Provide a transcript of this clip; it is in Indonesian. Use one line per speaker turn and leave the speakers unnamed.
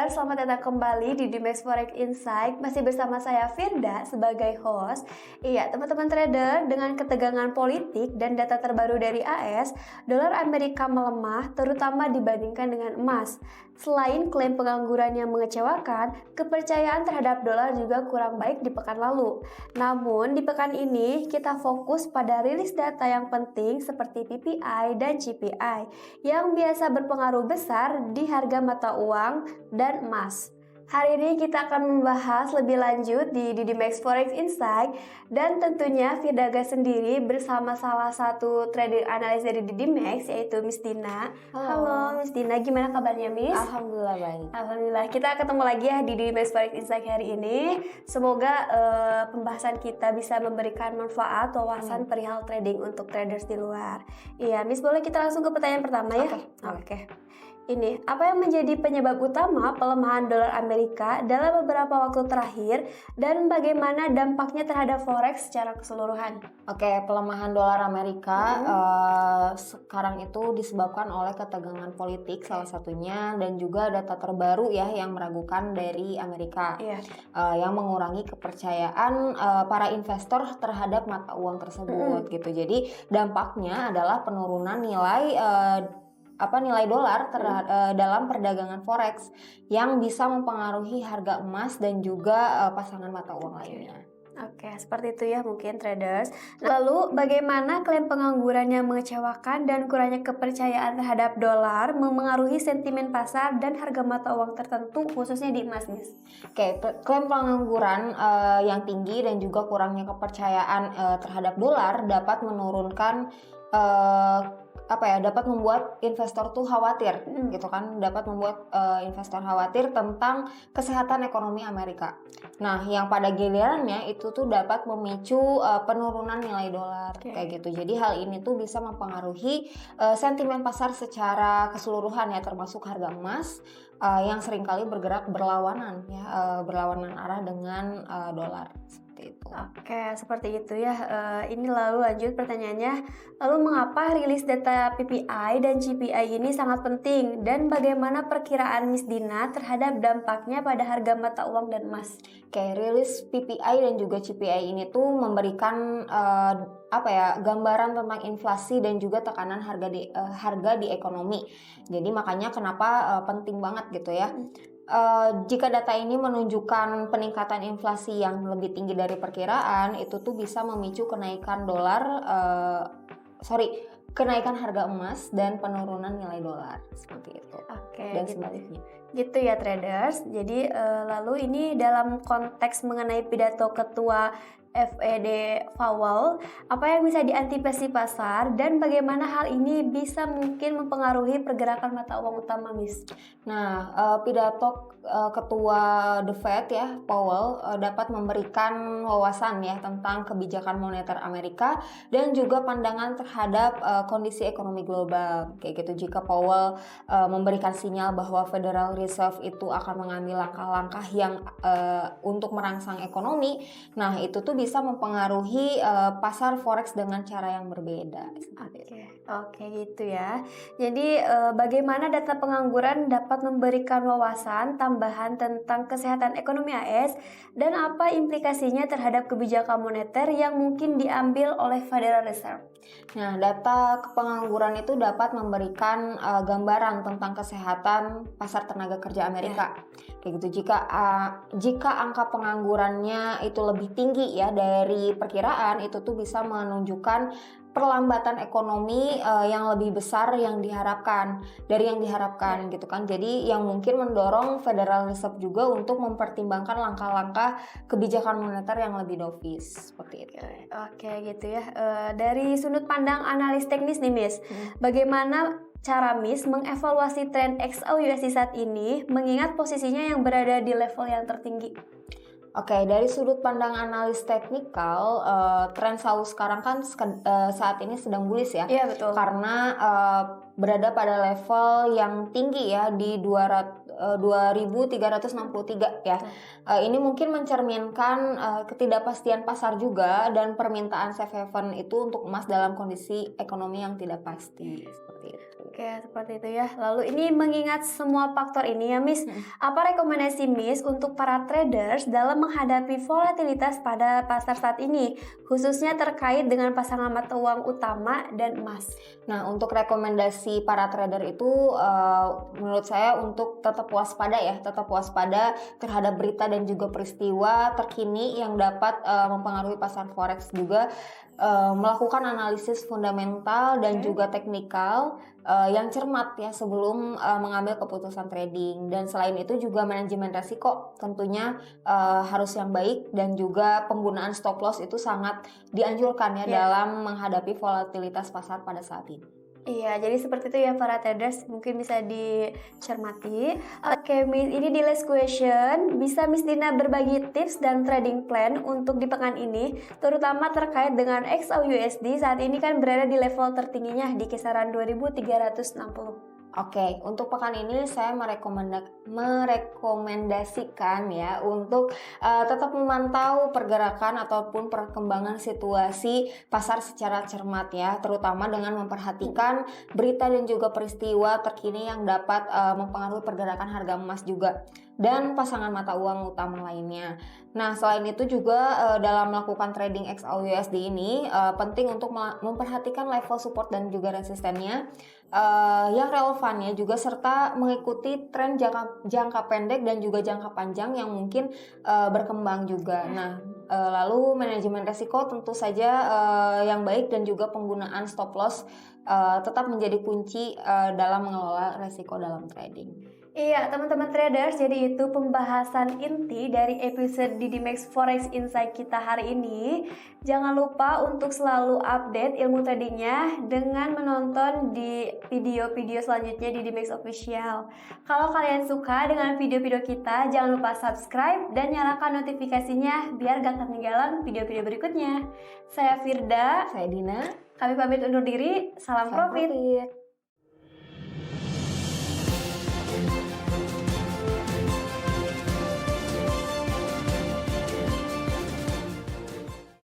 trader, selamat datang kembali di Dimex Forex Insight. Masih bersama saya Firda sebagai host. Iya, teman-teman trader, dengan ketegangan politik dan data terbaru dari AS, dolar Amerika melemah terutama dibandingkan dengan emas. Selain klaim pengangguran yang mengecewakan, kepercayaan terhadap dolar juga kurang baik di pekan lalu. Namun, di pekan ini kita fokus pada rilis data yang penting seperti PPI dan CPI yang biasa berpengaruh besar di harga mata uang dan emas. Hari ini kita akan membahas lebih lanjut di Dimex Forex Insight dan tentunya Firdaga sendiri bersama salah satu trader analis dari Dimex yaitu Miss Dina. Halo Miss Dina, gimana kabarnya Miss?
Alhamdulillah baik.
Alhamdulillah, kita ketemu lagi ya di Dimex Forex Insight hari ini. Semoga pembahasan kita bisa memberikan manfaat, wawasan perihal trading untuk traders di luar. Iya, Miss, boleh kita langsung ke pertanyaan pertama ya? Oke. Ini, apa yang menjadi penyebab utama pelemahan dolar Amerika dalam beberapa waktu terakhir dan bagaimana dampaknya terhadap forex secara keseluruhan?
Oke, pelemahan dolar Amerika sekarang itu disebabkan oleh ketegangan politik salah satunya dan juga data terbaru ya yang meragukan dari Amerika yang mengurangi kepercayaan para investor terhadap mata uang tersebut gitu. Jadi dampaknya adalah penurunan nilai dolar dalam perdagangan forex yang bisa mempengaruhi harga emas dan juga pasangan mata uang lainnya.
Oke, seperti itu ya mungkin traders. Lalu bagaimana klaim pengangguran yang mengecewakan dan kurangnya kepercayaan terhadap dolar memengaruhi sentimen pasar dan harga mata uang tertentu khususnya di emas, Miss?
Oke, klaim pengangguran yang tinggi dan juga kurangnya kepercayaan terhadap dolar dapat menurunkan dapat membuat investor tuh khawatir gitu kan, dapat membuat investor khawatir tentang kesehatan ekonomi Amerika. Nah, yang pada gilirannya itu tuh dapat memicu penurunan nilai dolar kayak gitu. Jadi hal ini tuh bisa mempengaruhi sentimen pasar secara keseluruhan ya, termasuk harga emas yang seringkali bergerak berlawanan ya, berlawanan arah dengan dolar. Itu.
Oke, seperti itu ya. Ini lalu lanjut pertanyaannya. Lalu mengapa rilis data PPI dan CPI ini sangat penting dan bagaimana perkiraan Miss Dina terhadap dampaknya pada harga mata uang dan emas?
Oke, rilis PPI dan juga CPI ini tuh memberikan gambaran tentang inflasi dan juga tekanan harga di ekonomi. Jadi makanya kenapa penting banget gitu ya. Jika data ini menunjukkan peningkatan inflasi yang lebih tinggi dari perkiraan, itu tuh bisa memicu kenaikan kenaikan harga emas dan penurunan nilai dolar seperti itu. Dan sebaliknya.
Gitu ya traders. Jadi lalu ini dalam konteks mengenai pidato Ketua FED Powell, apa yang bisa diantisipasi pasar dan bagaimana hal ini bisa mungkin mempengaruhi pergerakan mata uang utama, Miss?
Nah, pidato Ketua The Fed ya, Powell dapat memberikan wawasan ya tentang kebijakan moneter Amerika dan juga pandangan terhadap kondisi ekonomi global kayak gitu. Jika Powell memberikan sinyal bahwa Federal Reserve itu akan mengambil langkah-langkah yang untuk merangsang ekonomi, nah itu tuh bisa mempengaruhi pasar forex dengan cara yang berbeda.
Oke, gitu ya. Jadi bagaimana data pengangguran dapat memberikan wawasan tambahan tentang kesehatan ekonomi AS dan apa implikasinya terhadap kebijakan moneter yang mungkin diambil oleh Federal Reserve?
Nah, data pengangguran itu dapat memberikan gambaran tentang kesehatan pasar tenaga kerja Amerika. Kayak gitu. Jika angka penganggurannya itu lebih tinggi ya dari perkiraan, itu tuh bisa menunjukkan perlambatan ekonomi yang lebih besar yang diharapkan gitu kan. Jadi yang mungkin mendorong Federal Reserve juga untuk mempertimbangkan langkah-langkah kebijakan moneter yang lebih dovish seperti itu.
Oke, gitu ya. Dari sudut pandang analis teknis nih, Miss, bagaimana cara Miss mengevaluasi tren XAUUSD saat ini mengingat posisinya yang berada di level yang tertinggi?
Oke, dari sudut pandang analis teknikal, tren SAU sekarang kan saat ini sedang bullish ya.
Iya, betul.
Karena berada pada level yang tinggi ya di 2.363 ya. Ini mungkin mencerminkan ketidakpastian pasar juga dan permintaan safe haven itu untuk emas dalam kondisi ekonomi yang tidak pasti seperti itu.
Oke, seperti itu ya. Lalu ini mengingat semua faktor ini ya, Miss, apa rekomendasi Miss untuk para traders dalam menghadapi volatilitas pada pasar saat ini, khususnya terkait dengan pasangan mata uang utama dan emas?
Nah, untuk rekomendasi para trader itu menurut saya untuk tetap waspada terhadap berita dan juga peristiwa terkini yang dapat mempengaruhi pasar forex juga. Melakukan analisis fundamental dan juga teknikal yang cermat ya sebelum mengambil keputusan trading. Dan selain itu juga manajemen resiko tentunya harus yang baik, dan juga penggunaan stop loss itu sangat dianjurkan ya dalam menghadapi volatilitas pasar pada saat ini.
Iya, jadi seperti itu ya para traders, mungkin bisa dicermati. Oke, Miss, ini di last question, bisa Miss Dina berbagi tips dan trading plan untuk di pekan ini, terutama terkait dengan XAUUSD saat ini kan berada di level tertingginya di kisaran 2.360.
Oke, untuk pekan ini saya merekomendasikan ya untuk tetap memantau pergerakan ataupun perkembangan situasi pasar secara cermat ya, terutama dengan memperhatikan berita dan juga peristiwa terkini yang dapat mempengaruhi pergerakan harga emas juga dan pasangan mata uang utama lainnya. Nah, selain itu juga dalam melakukan trading XAUUSD ini penting untuk memperhatikan level support dan juga resistennya yang relevan ya, juga serta mengikuti tren jangka pendek dan juga jangka panjang yang mungkin berkembang juga. Nah, lalu manajemen resiko tentu saja yang baik dan juga penggunaan stop loss tetap menjadi kunci dalam mengelola resiko dalam trading.
Iya, teman-teman traders, jadi itu pembahasan inti dari episode Didimax Forex Insight kita hari ini. Jangan lupa untuk selalu update ilmu tradingnya dengan menonton di video-video selanjutnya di Didimax Official. Kalau kalian suka dengan video-video kita, jangan lupa subscribe dan nyalakan notifikasinya biar gak ketinggalan video-video berikutnya. Saya Firda,
Saya Dina.
kami pamit undur diri, salam profit.